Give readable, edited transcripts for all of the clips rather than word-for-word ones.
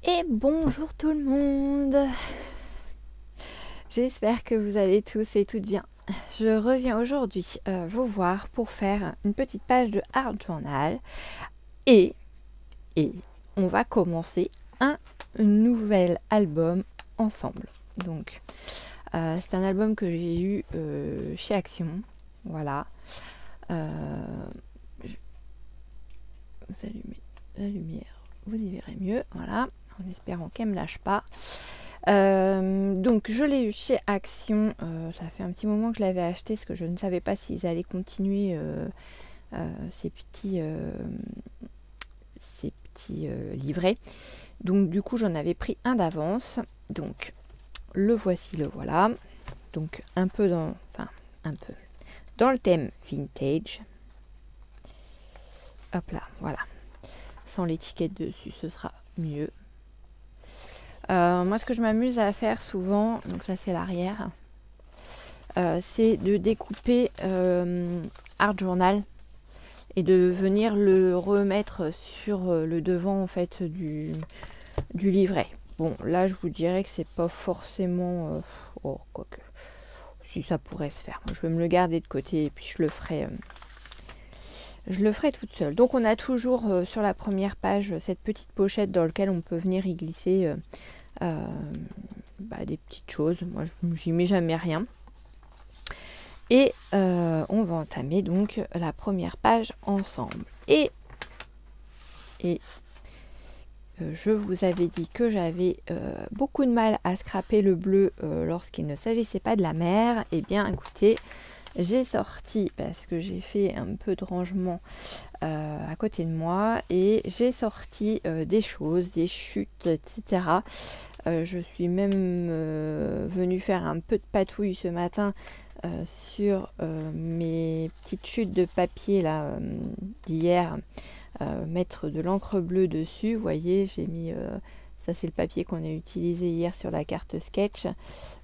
Et bonjour tout le monde. J'espère que vous allez tous et toutes bien. Je reviens aujourd'hui vous voir pour faire une petite page de Art Journal et on va commencer un nouvel album ensemble. Donc c'est un album que j'ai eu chez Action. Voilà. Vous allumez la lumière, vous y verrez mieux. Voilà. En espérant qu'elle ne me lâche pas. Donc je l'ai eu chez Action. Ça fait un petit moment que je l'avais acheté parce que je ne savais pas s'ils allaient continuer ces petits livrets. Donc du coup j'en avais pris un d'avance. Donc le voici, le voilà. Donc un peu dans le thème vintage. Hop là, voilà. Sans l'étiquette dessus, ce sera mieux. Moi, ce que je m'amuse à faire souvent, donc ça c'est l'arrière, c'est de découper Art Journal et de venir le remettre sur le devant en fait du livret. Bon, là je vous dirais que c'est pas forcément... quoique, si ça pourrait se faire. Moi, je vais me le garder de côté et puis je le ferai toute seule. Donc on a toujours sur la première page cette petite pochette dans laquelle on peut venir y glisser des petites choses. Moi j'y mets jamais rien. Et on va entamer donc la première page ensemble. Et je vous avais dit que j'avais beaucoup de mal à scraper le bleu lorsqu'il ne s'agissait pas de la mer. Et bien écoutez, j'ai sorti, parce que j'ai fait un peu de rangement à côté de moi, et j'ai sorti des choses, des chutes, etc. Je suis même venue faire un peu de patouille ce matin sur mes petites chutes de papier là d'hier, mettre de l'encre bleue dessus. Vous voyez, j'ai mis... ça c'est le papier qu'on a utilisé hier sur la carte sketch.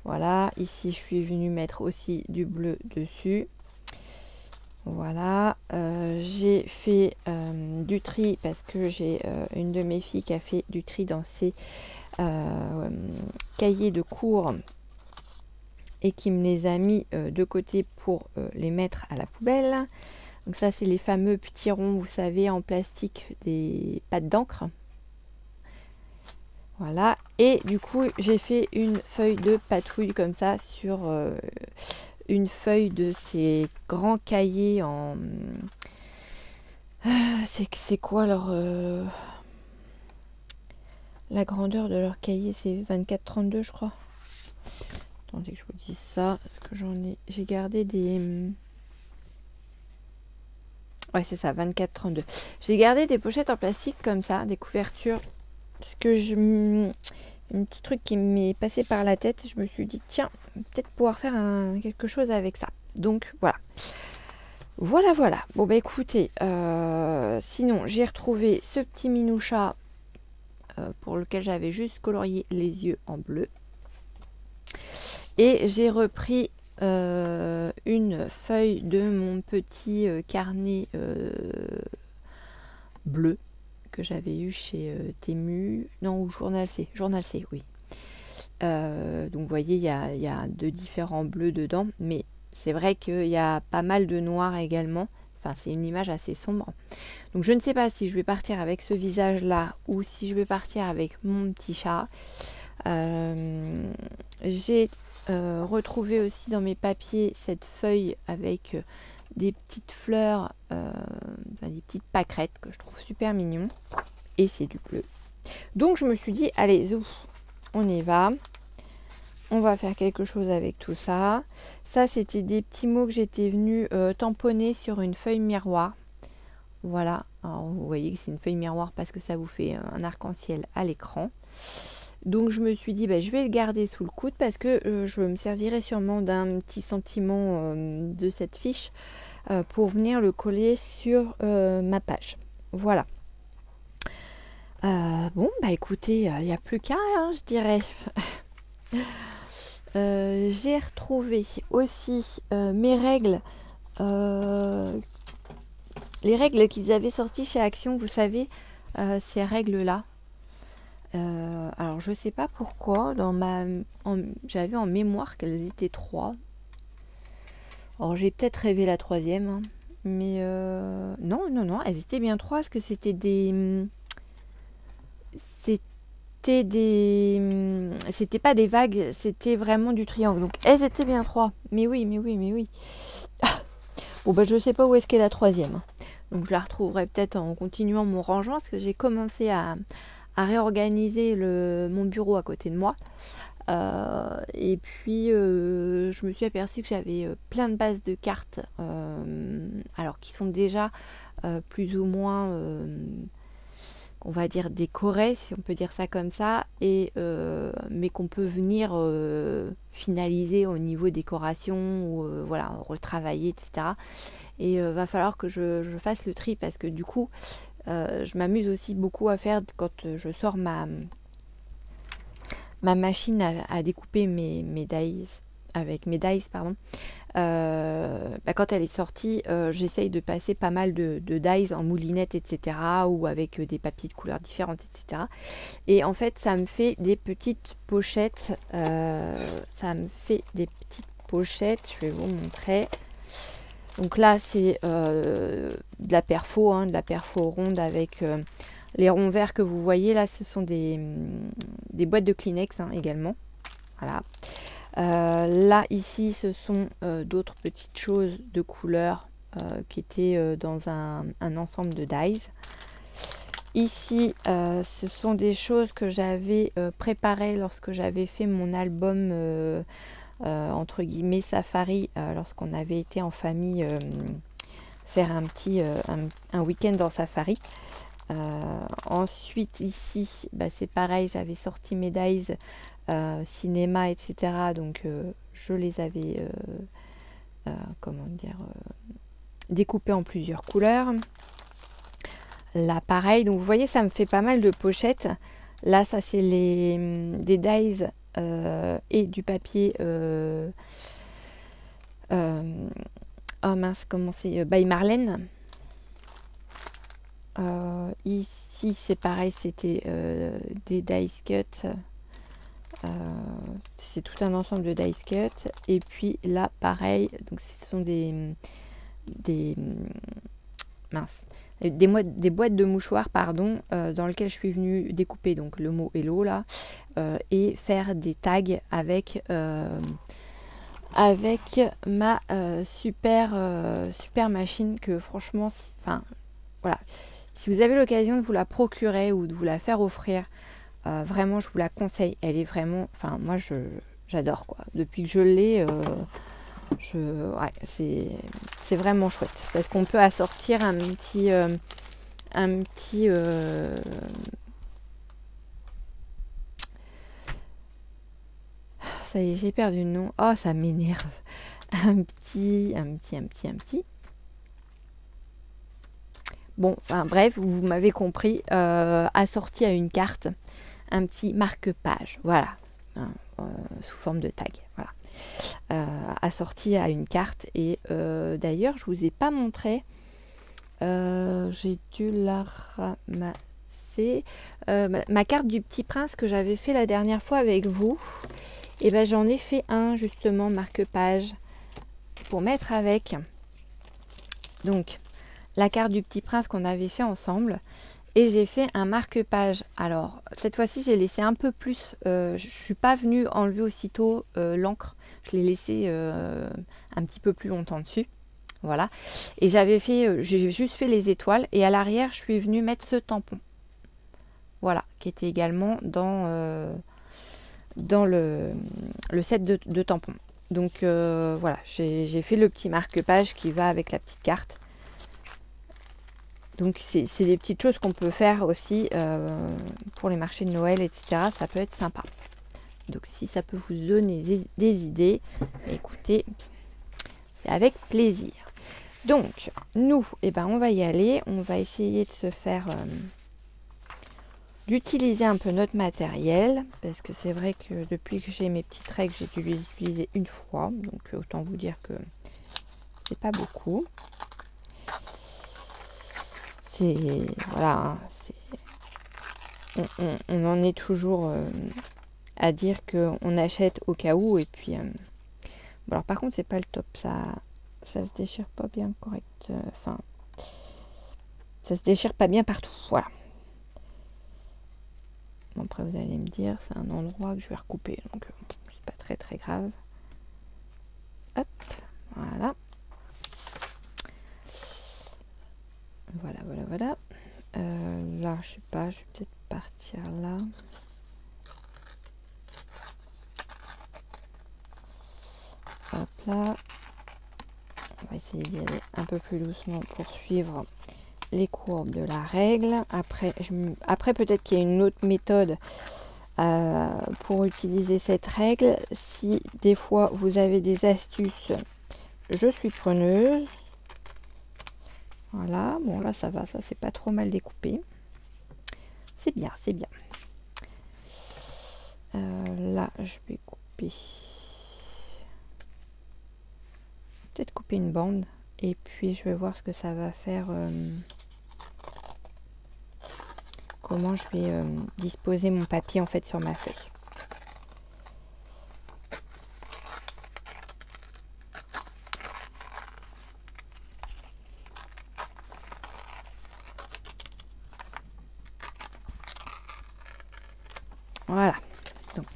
Voilà, ici je suis venue mettre aussi du bleu dessus. Voilà, j'ai fait du tri parce que j'ai une de mes filles qui a fait du tri dans ses cahiers de cours et qui me les a mis de côté pour les mettre à la poubelle. Donc ça c'est les fameux petits ronds, vous savez, en plastique, des pâtes d'encre. Voilà, et du coup j'ai fait une feuille de patouille comme ça sur une feuille de ces grands cahiers en... c'est quoi leur... La grandeur de leur cahier, c'est 24-32 je crois. Attendez que je vous dise ça, parce que j'ai gardé des... Ouais c'est ça, 24-32. J'ai gardé des pochettes en plastique comme ça, des couvertures. Parce que un petit truc qui m'est passé par la tête, je me suis dit tiens, peut-être pouvoir faire quelque chose avec ça. Donc voilà. Bon bah écoutez, sinon j'ai retrouvé ce petit minoucha pour lequel j'avais juste colorié les yeux en bleu. Et j'ai repris une feuille de mon petit carnet bleu que j'avais eu chez Temu, non, ou Journal C, oui. Donc vous voyez, il y a deux différents bleus dedans, mais c'est vrai qu'il y a pas mal de noir également. Enfin, c'est une image assez sombre. Donc je ne sais pas si je vais partir avec ce visage-là ou si je vais partir avec mon petit chat. J'ai retrouvé aussi dans mes papiers cette feuille avec... des petites fleurs, des petites pâquerettes que je trouve super mignon. Et c'est du bleu. Donc je me suis dit, allez, zouf, on y va. On va faire quelque chose avec tout ça. Ça, c'était des petits mots que j'étais venue tamponner sur une feuille miroir. Voilà. Alors, vous voyez que c'est une feuille miroir parce que ça vous fait un arc-en-ciel à l'écran. Donc je me suis dit, je vais le garder sous le coude parce que je me servirai sûrement d'un petit sentiment de cette fiche pour venir le coller sur ma page. Voilà. Bon, écoutez, il n'y a plus qu'à, je dirais. J'ai retrouvé aussi mes règles. Les règles qu'ils avaient sorties chez Action, vous savez, ces règles-là. Alors je sais pas pourquoi, j'avais en mémoire qu'elles étaient 3. Alors j'ai peut-être rêvé la troisième, hein. Mais non, elles étaient bien 3 parce que c'était c'était pas des vagues, c'était vraiment du triangle. Donc elles étaient bien 3. Mais oui. Bon bah je sais pas où est-ce qu'est la troisième. Donc je la retrouverai peut-être en continuant mon rangement parce que j'ai commencé à réorganiser mon bureau à côté de moi. Et puis je me suis aperçue que j'avais plein de bases de cartes, alors qui sont déjà plus ou moins, on va dire, décorées, si on peut dire ça comme ça, mais qu'on peut venir finaliser au niveau décoration ou voilà, retravailler, etc. Et va falloir que je fasse le tri parce que du coup, je m'amuse aussi beaucoup à faire quand je sors ma machine à découper mes dies avec mes dies, pardon. Quand elle est sortie, j'essaye de passer pas mal de dies en moulinette, etc. ou avec des papiers de couleurs différentes, etc. Et en fait, ça me fait des petites pochettes. Je vais vous montrer. Donc là, c'est de la perfo, de la perfo ronde avec les ronds verts que vous voyez. Là, ce sont des boîtes de Kleenex également. Voilà. Là, ici, ce sont d'autres petites choses de couleurs qui étaient dans un ensemble de dies. Ici, ce sont des choses que j'avais préparées lorsque j'avais fait mon album entre guillemets safari, lorsqu'on avait été en famille faire un petit un week-end en safari. Ensuite ici, c'est pareil, j'avais sorti mes dies cinéma, etc. Donc je les avais découpés en plusieurs couleurs. Là pareil, donc vous voyez, ça me fait pas mal de pochettes. Là, ça c'est des dies et du papier oh mince, comment c'est, by Marlène. Ici c'est pareil, c'était des dice cut. C'est tout un ensemble de dice cut. Et puis là pareil, donc ce sont des boîtes de mouchoirs, pardon, dans lesquelles je suis venue découper donc le mot hello là, et faire des tags avec ma super machine que franchement, voilà, si vous avez l'occasion de vous la procurer ou de vous la faire offrir, vraiment je vous la conseille. Elle est vraiment, moi j'adore quoi. Depuis que je l'ai, c'est vraiment chouette parce qu'on peut assortir un petit ça y est, j'ai perdu le nom. Oh, ça m'énerve. Un petit. Bon, bref, vous m'avez compris. Assorti à une carte, un petit marque-page. Voilà. Sous forme de tag. Voilà. Assorti à une carte. Et d'ailleurs, je vous ai pas montré. J'ai dû la ramasser. Ma carte du Petit Prince que j'avais fait la dernière fois avec vous. Et j'en ai fait un justement marque-page pour mettre avec. Donc la carte du Petit Prince qu'on avait fait ensemble. Et j'ai fait un marque-page. Alors cette fois-ci j'ai laissé un peu plus. Je suis pas venue enlever aussitôt l'encre. Je l'ai laissé un petit peu plus longtemps dessus. Voilà. Et j'ai juste fait les étoiles. Et à l'arrière je suis venue mettre ce tampon. Voilà. Qui était également dans le set de tampons. Donc voilà, j'ai fait le petit marque-page qui va avec la petite carte. Donc c'est des petites choses qu'on peut faire aussi pour les marchés de Noël, etc. Ça peut être sympa. Donc si ça peut vous donner des idées, écoutez, c'est avec plaisir. Donc nous, on va y aller. On va essayer de se faire... d'utiliser un peu notre matériel, parce que c'est vrai que depuis que j'ai mes petites règles, j'ai dû les utiliser une fois, donc autant vous dire que c'est pas beaucoup. C'est voilà, on en est toujours à dire qu'on achète au cas où. Et puis, bon, alors par contre, c'est pas le top. Ça se déchire pas bien correct. Enfin, ça se déchire pas bien partout. Voilà. Bon, après, vous allez me dire, c'est un endroit que je vais recouper. Donc, c'est pas très très grave. Hop, voilà. Voilà. Là, je sais pas, je vais peut-être partir là. Hop là. On va essayer d'y aller un peu plus doucement pour suivre les courbes de la règle. Après peut-être qu'il y a une autre méthode pour utiliser cette règle. Si des fois vous avez des astuces, je suis preneuse. Voilà, bon là ça va, ça c'est pas trop mal découpé. C'est bien, c'est bien. Là je vais couper. Peut-être couper une bande. Et puis je vais voir ce que ça va faire. Comment je vais disposer mon papier en fait sur ma feuille. Voilà, donc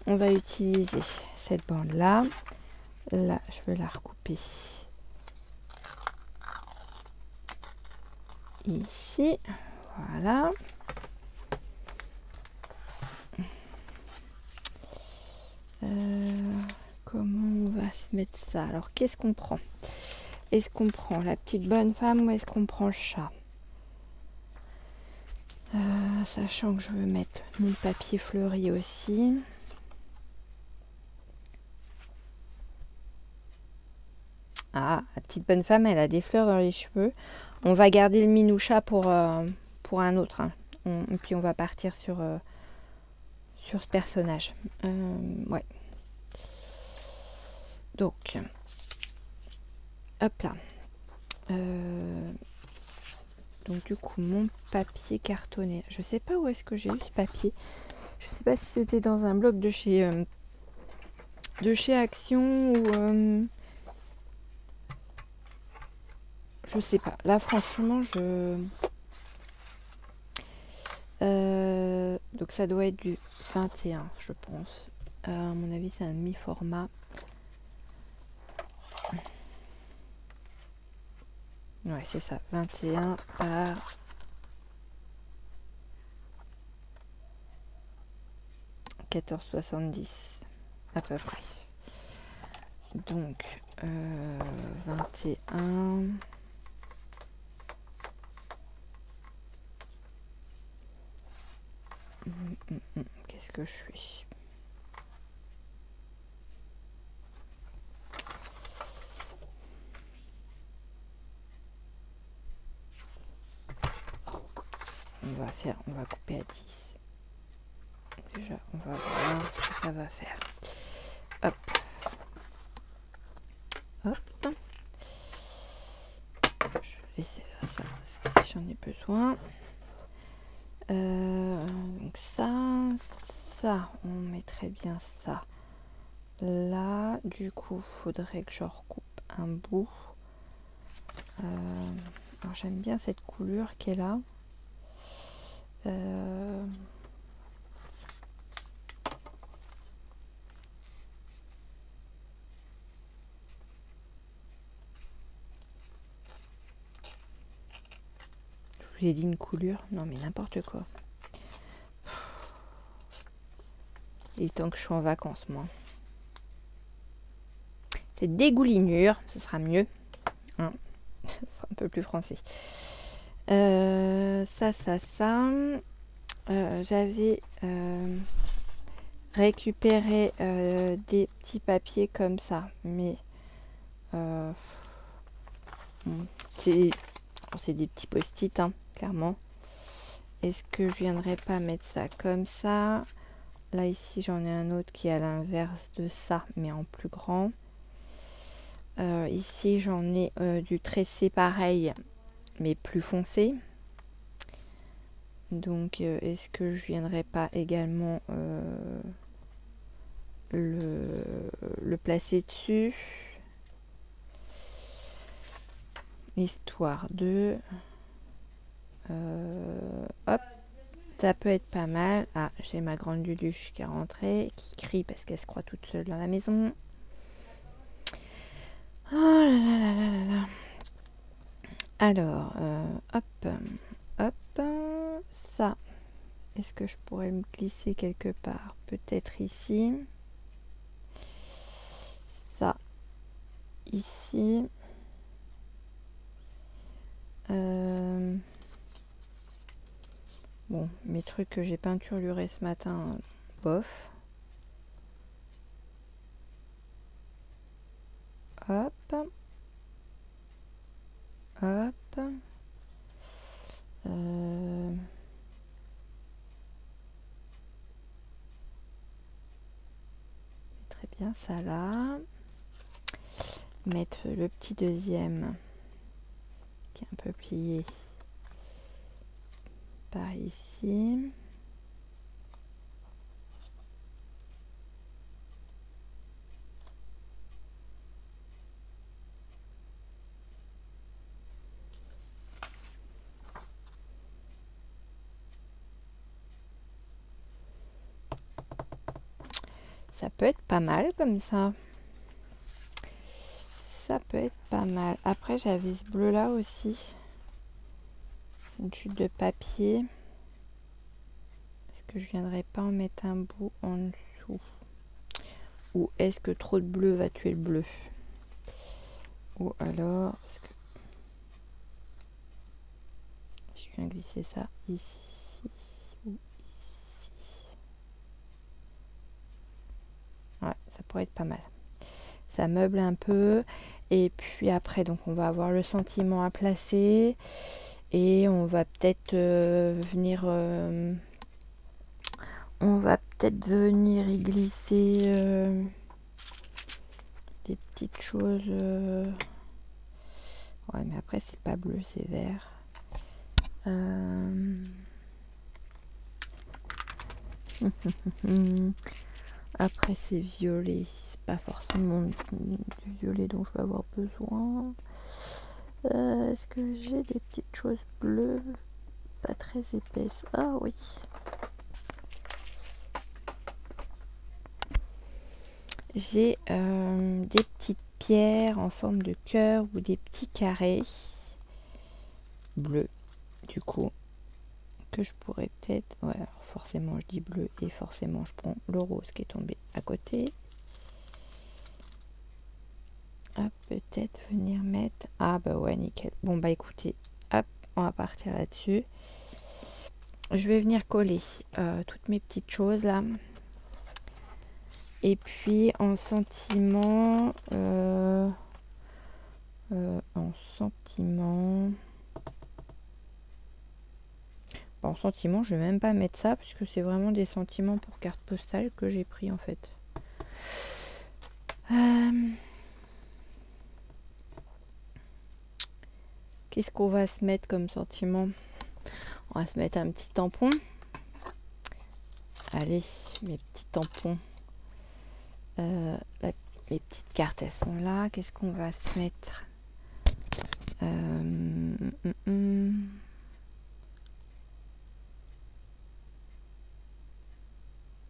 on va utiliser cette bande là. Là, je vais la recouper ici. Voilà. Comment on va se mettre ça? Alors, qu'est-ce qu'on prend? Est-ce qu'on prend la petite bonne femme ou est-ce qu'on prend le chat? Sachant que je veux mettre mon papier fleuri aussi. Ah, la petite bonne femme, elle a des fleurs dans les cheveux. On va garder le minou chat pour un autre. Hein. Et puis on va partir sur ce personnage. Ouais. Donc, hop là. Donc du coup, mon papier cartonné. Je sais pas où est-ce que j'ai eu ce papier. Je sais pas si c'était dans un bloc de chez Action ou... je sais pas. Là, franchement, donc ça doit être du 21, je pense. À mon avis, c'est un mi-format. Ouais, c'est ça. 21 par 14,70 à peu près. Donc 21. Qu'est-ce que je suis? On va couper à 10. Déjà, on va voir ce que ça va faire. Hop. Hop. Je vais laisser là ça, parce que si j'en ai besoin. Donc ça, on mettrait bien ça là. Du coup, faudrait que je recoupe un bout. Alors j'aime bien cette couleur qui est là. Je vous ai dit une couleur, non mais n'importe quoi. Il est temps que je suis en vacances, moi. C'est dégoulinure, ce sera mieux. Hein, ce sera un peu plus français. Ça. J'avais récupéré des petits papiers comme ça, mais c'est des petits post-it, hein, clairement. Est-ce que je viendrais pas mettre ça comme ça? Là, ici, j'en ai un autre qui est à l'inverse de ça, mais en plus grand. Ici, j'en ai du tressé pareil, mais plus foncé. Donc est-ce que je viendrai pas également le placer dessus, histoire de hop, ça peut être pas mal. Ah, j'ai ma grande Luluche qui est rentrée, qui crie parce qu'elle se croit toute seule dans la maison. Oh là là là là là là. Alors hop, hop, ça, est-ce que je pourrais me glisser quelque part? Peut-être ici. Ça, ici. Bon, mes trucs que j'ai peinturlurés ce matin, bof. Hop. Hop. Très bien, ça là. Mettre le petit deuxième qui est un peu plié par ici. Ça peut être pas mal comme ça. Ça peut être pas mal. Après, j'avais ce bleu là aussi. Une chute de papier. Est-ce que je viendrai pas en mettre un bout en dessous? Ou est-ce que trop de bleu va tuer le bleu? Ou alors, est-ce que je viens glisser ça ici ou ici? Ouais, ça pourrait être pas mal. Ça meuble un peu. Et puis après, donc on va avoir le sentiment à placer. Et on va peut-être venir... on va peut-être venir y glisser des petites choses. Ouais, mais après, c'est pas bleu, c'est vert. Après, c'est violet. C'est pas forcément du violet dont je vais avoir besoin. Est-ce que j'ai des petites choses bleues? Pas très épaisses. Ah oui. J'ai des petites pierres en forme de cœur ou des petits carrés bleus, du coup, que je pourrais peut-être... Ouais, alors forcément je dis bleu et forcément je prends le rose qui est tombé à côté. Hop, peut-être venir mettre... Ah bah ouais, nickel. Bon bah écoutez, hop, on va partir là-dessus. Je vais venir coller toutes mes petites choses là. Et puis en sentiment... en sentiment... En sentiment, je vais même pas mettre ça puisque c'est vraiment des sentiments pour carte postale que j'ai pris en fait. Qu'est-ce qu'on va se mettre comme sentiment? On va se mettre un petit tampon. Allez, mes petits tampons. Les petites cartes, elles sont là. Qu'est-ce qu'on va se mettre?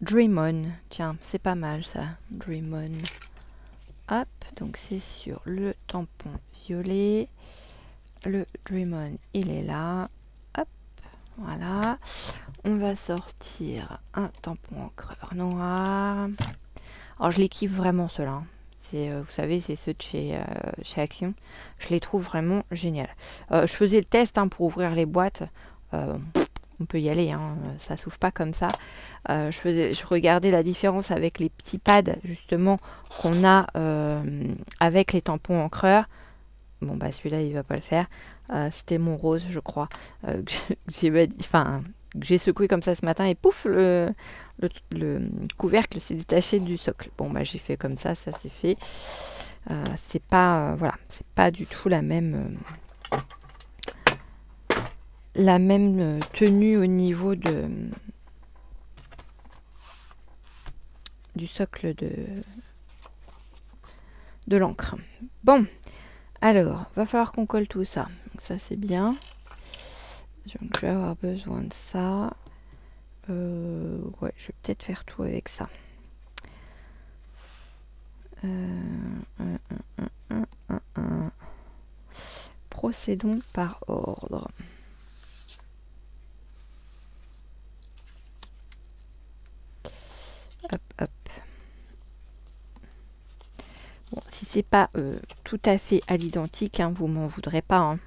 Dream On. Tiens, c'est pas mal ça. Dream On. Hop, donc c'est sur le tampon violet. Le Dream On, il est là. Hop, voilà. On va sortir un tampon encreur noir. Alors je les kiffe vraiment ceux-là. C'est, vous savez, c'est ceux de chez Action. Je les trouve vraiment géniaux. Je faisais le test pour ouvrir les boîtes. On peut y aller, ça s'ouvre pas comme ça. Je regardais la différence avec les petits pads justement qu'on a avec les tampons encreurs. Bon bah celui-là il va pas le faire. C'était mon rose je crois. Que j'ai secoué comme ça ce matin et pouf le couvercle s'est détaché du socle. Bon bah j'ai fait comme ça c'est fait. C'est pas voilà, c'est pas du tout la même la même tenue au niveau du socle de l'encre. Bon, alors, va falloir qu'on colle tout ça. Donc ça, c'est bien. Donc, je vais avoir besoin de ça. Ouais, je vais peut-être faire tout avec ça. Procédons par ordre. Hop, hop. Bon, si c'est pas tout à fait à l'identique, hein, vous m'en voudrez pas. Hein.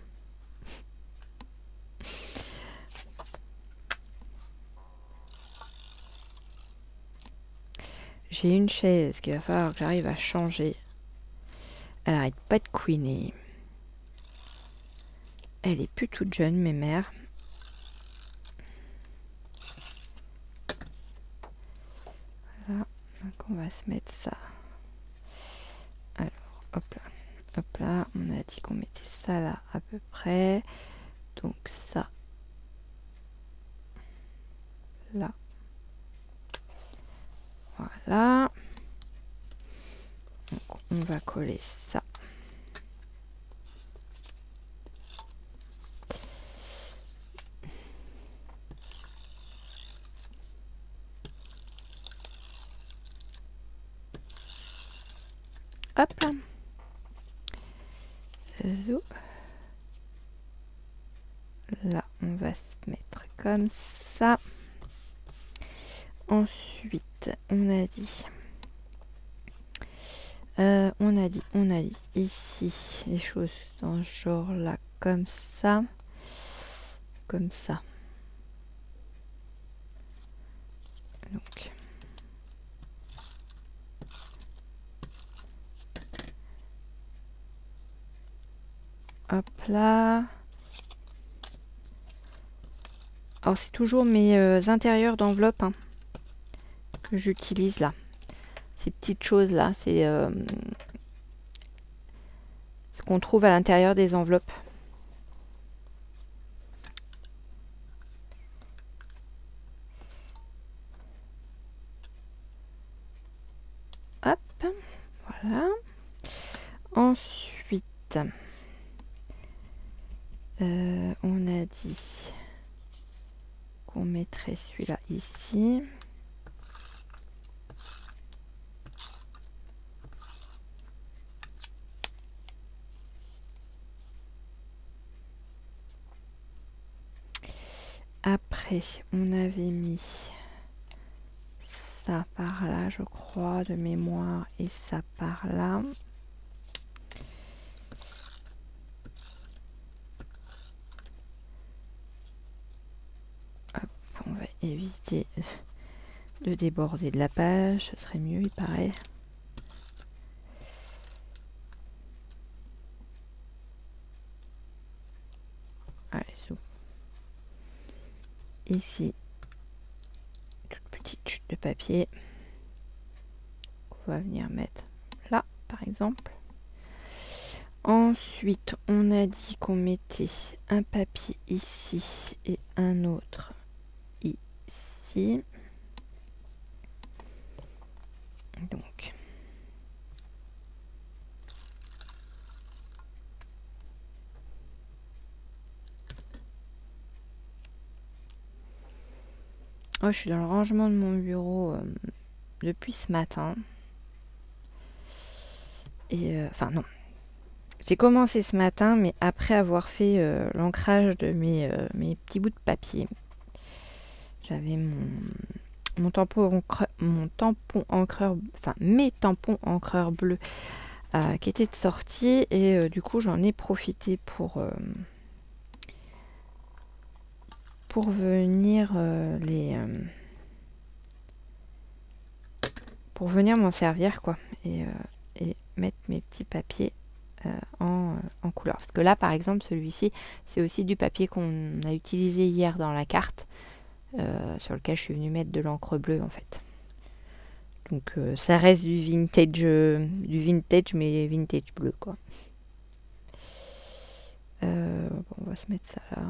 J'ai une chaise qu'il va falloir que j'arrive à changer. Elle arrête pas de couiner. Elle est plus toute jeune, mes mères. Voilà, donc on va se mettre ça. Alors, hop là. Hop là, on a dit qu'on mettait ça là à peu près. Donc ça. Là. Voilà. Donc on va coller ça. Hop là. Là, on va se mettre comme ça. Ensuite, on a dit ici les choses dans ce genre là, comme ça. Donc, hop là. Alors, c'est toujours mes intérieurs d'enveloppe hein, que j'utilise là. Ces petites choses là, c'est ce qu'on trouve à l'intérieur des enveloppes. Hop, voilà. Ensuite, on a dit qu'on mettrait celui-là ici. Après, on avait mis ça par là, je crois, de mémoire, et ça par là. Hop, on va éviter de déborder de la page, ce serait mieux, il paraît. Allez, zoom. Ici, toute petite chute de papier qu'on va venir mettre là, par exemple. Ensuite, on a dit qu'on mettait un papier ici et un autre ici. Donc, oh, je suis dans le rangement de mon bureau depuis ce matin. Et enfin non, j'ai commencé ce matin, mais après avoir fait l'ancrage de mes petits bouts de papier. J'avais mon tampon encreur, enfin mes tampons encreurs bleus qui étaient sortis et du coup j'en ai profité pour venir pour venir m'en servir quoi et mettre mes petits papiers en couleur. Parce que là, par exemple, celui-ci, c'est aussi du papier qu'on a utilisé hier dans la carte, sur lequel je suis venue mettre de l'encre bleue, en fait. Donc, ça reste du vintage, mais vintage bleu, quoi. Bon, on va se mettre ça là.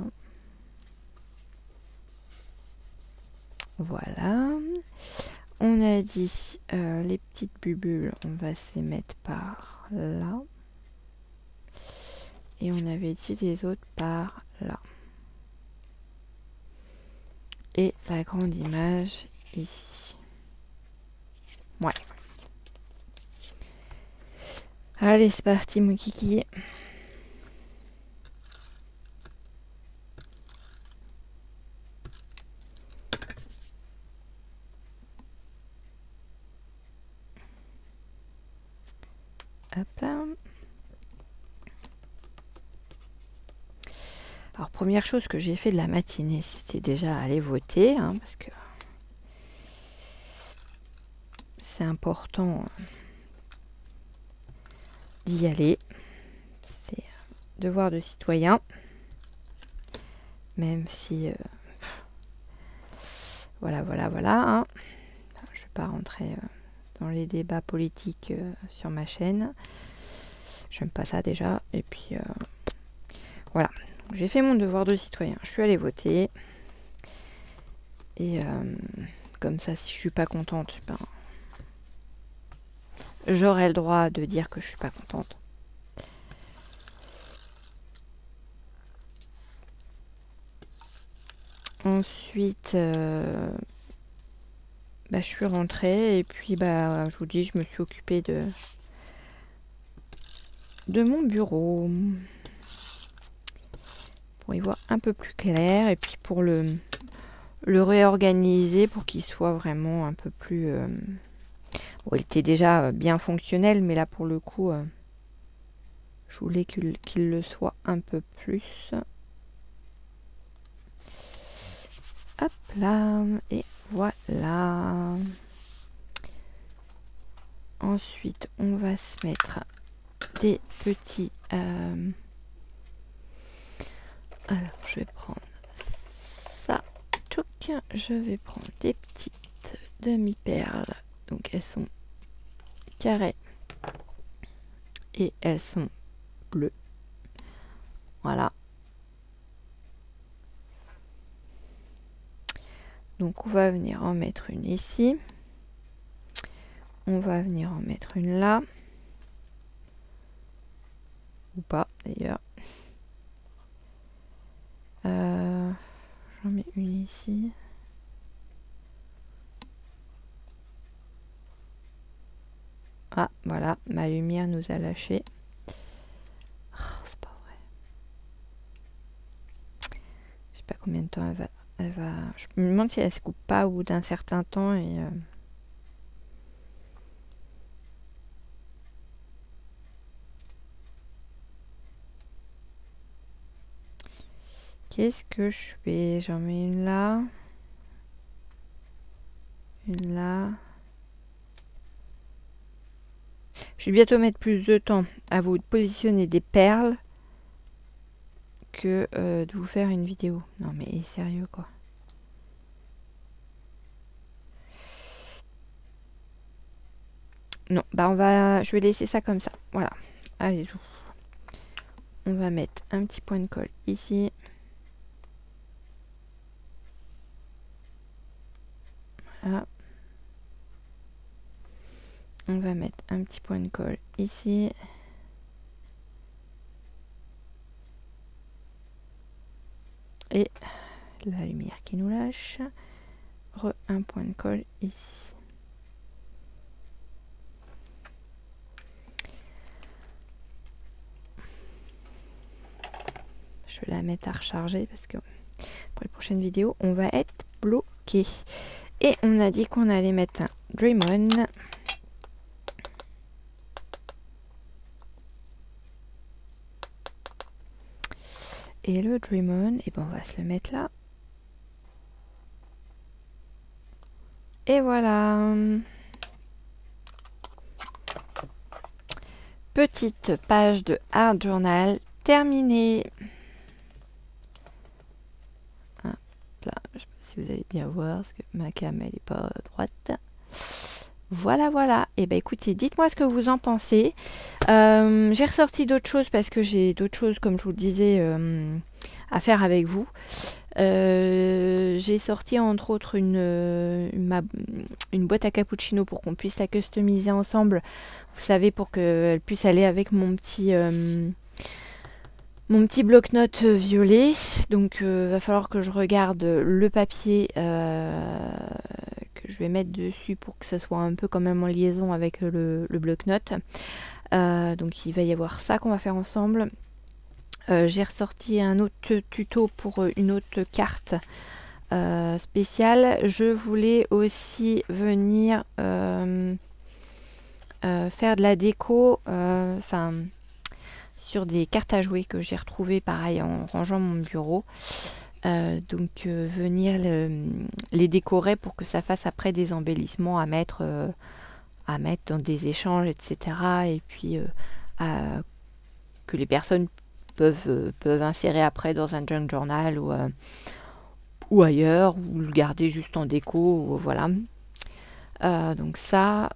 Voilà. On a dit les petites bubules, on va se les mettre par là. Et on avait dit les autres par là. Et la grande image ici. Ouais. Allez, c'est parti mon kiki. Hop là. Alors première chose que j'ai fait de la matinée, c'était déjà aller voter, hein, parce que c'est important d'y aller. C'est un devoir de citoyen, même si voilà, hein. Je ne vais pas rentrer dans les débats politiques sur ma chaîne. J'aime pas ça déjà. Et puis voilà. J'ai fait mon devoir de citoyen. Je suis allée voter. Et comme ça, si je suis pas contente, ben, j'aurai le droit de dire que je suis pas contente. Ensuite, je suis rentrée et puis je vous dis, je me suis occupée de mon bureau pour y voir un peu plus clair et puis pour le réorganiser pour qu'il soit vraiment un peu plus... Bon, il était déjà bien fonctionnel, mais là pour le coup, je voulais qu'il le soit un peu plus. Hop là, et voilà. Ensuite, on va se mettre des petits... Alors, je vais prendre ça. Tchouk. Je vais prendre des petites demi-perles. Donc, elles sont carrées. Et elles sont bleues. Voilà. Donc, on va venir en mettre une ici. On va venir en mettre une là. Ou pas, d'ailleurs. J'en mets une ici. Ah, voilà, ma lumière nous a lâché. Oh, c'est pas vrai. Je sais pas combien de temps elle va... Je me demande si elle se coupe pas au bout d'un certain temps et... Qu'est-ce que je fais? J'en mets une là. Une là. Je vais bientôt mettre plus de temps à vous positionner des perles que de vous faire une vidéo. Non mais sérieux quoi. Non, je vais laisser ça comme ça. Voilà. Allez, on va mettre un petit point de colle ici. Voilà. On va mettre un petit point de colle ici. Et la lumière qui nous lâche. Un point de colle ici. Je vais la mettre à recharger parce que pour les prochaines vidéos, on va être bloqué. Et on a dit qu'on allait mettre un Dream On. Et le Dream On, et ben on va se le mettre là. Et voilà. Petite page de Art Journal terminée. Hop là, je sais pas si vous allez bien voir, parce que ma cam elle est pas droite. Voilà, voilà. Et ben écoutez, dites-moi ce que vous en pensez. J'ai ressorti d'autres choses parce que j'ai d'autres choses, comme je vous le disais, à faire avec vous. J'ai sorti entre autres une boîte à cappuccino pour qu'on puisse la customiser ensemble. Vous savez, pour qu'elle puisse aller avec mon petit bloc-notes violet. Donc va falloir que je regarde le papier que je vais mettre dessus pour que ça soit un peu quand même en liaison avec le bloc-notes. Donc il va y avoir ça qu'on va faire ensemble. J'ai ressorti un autre tuto pour une autre carte spéciale. Je voulais aussi venir faire de la déco, sur des cartes à jouer que j'ai retrouvées pareil en rangeant mon bureau. Donc venir les décorer pour que ça fasse après des embellissements à mettre dans des échanges, etc. Et puis que les personnes peuvent insérer après dans un junk journal ou ailleurs, ou le garder juste en déco, ou, voilà. Donc ça,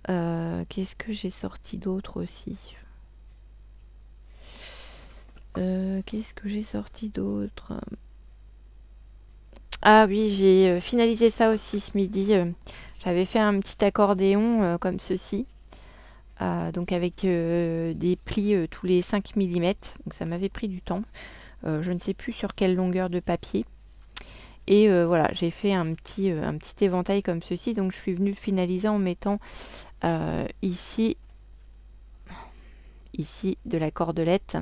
qu'est-ce que j'ai sorti d'autre aussi? Qu'est-ce que j'ai sorti d'autre? Ah oui, j'ai finalisé ça aussi ce midi. J'avais fait un petit accordéon comme ceci. Donc avec des plis tous les 5 mm. Donc ça m'avait pris du temps. Je ne sais plus sur quelle longueur de papier. Et voilà, j'ai fait un petit éventail comme ceci. Donc je suis venue le finaliser en mettant ici de la cordelette.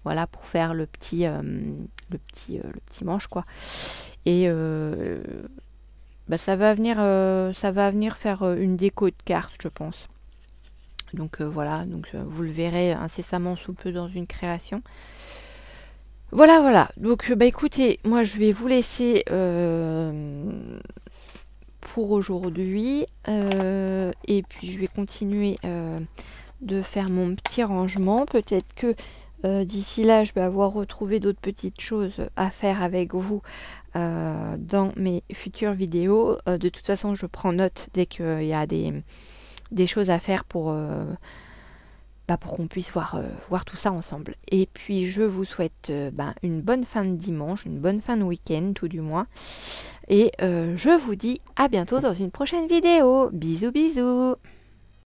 Voilà, pour faire le petit manche, quoi. Et ça va venir faire une déco de cartes, je pense. Donc voilà, vous le verrez incessamment sous peu dans une création. Voilà. Donc écoutez, moi je vais vous laisser pour aujourd'hui. Et puis je vais continuer de faire mon petit rangement. Peut-être que d'ici là, je vais avoir retrouvé d'autres petites choses à faire avec vous dans mes futures vidéos. De toute façon, je prends note dès qu'il y a des choses à faire pour qu'on puisse voir tout ça ensemble. Et puis, je vous souhaite une bonne fin de dimanche, une bonne fin de week-end, tout du moins. Et je vous dis à bientôt dans une prochaine vidéo. Bisous, bisous!